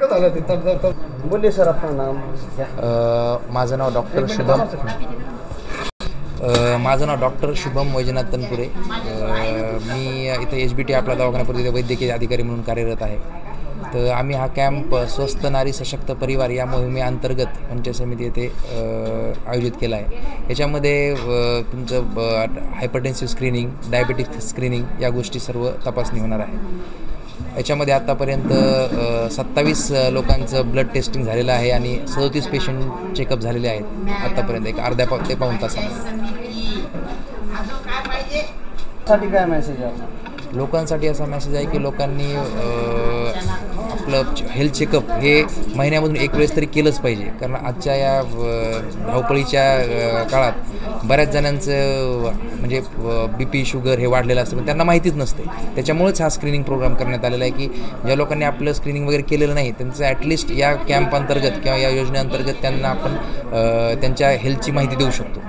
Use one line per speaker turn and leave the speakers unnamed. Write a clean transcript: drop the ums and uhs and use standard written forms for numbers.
बोलिए सर, अपना नाम क्या?
माझं नाव डॉक्टर शुभम वैजनाथ तनपुरे। मी इथं HBT आपला दवाखान्यापूर्वी वैद्यकीय अधिकारी म्हणून कार्यरत आहे। तर आम्ही हा कॅम्प स्वस्थ नारी सशक्त परिवार या मोहिमेअंतर्गत पंचायत समिती येथे आयोजित केला आहे। याच्यामध्ये तुमचं हायपरटेन्सिव्ह स्क्रीनिंग, डायबेटिक स्क्रीनिंग या गोष्टी सर्व तपासणी होणार आहे। याच्यामध्ये आत्तापर्यंत 27 लोकांचं ब्लड टेस्टिंग झालेलं आहे आणि 37 पेशंट चेकअप झालेले आहेत आत्तापर्यंत एक अर्ध्या ते पाऊण तासामध्ये।
काय मेसेज आहे
लोकांसाठी असा मेसेज आहे की लोकांनी आपलं हेल्थ चेकअप हे महिन्यामधून एक वेळेस तरी केलंच पाहिजे, कारण आजच्या या धावपळीच्या काळात बऱ्याच जणांचं म्हणजे BP शुगर हे वाढलेलं असतं पण त्यांना माहितीच नसते। त्याच्यामुळेच हा स्क्रीनिंग प्रोग्राम करण्यात आलेला आहे की ज्या लोकांनी आपलं स्क्रीनिंग वगैरे केलेलं नाही त्यांचं ॲटलिस्ट या कॅम्प अंतर्गत किंवा या योजनेअंतर्गत त्यांना आपण त्यांच्या हेल्थची माहिती देऊ शकतो।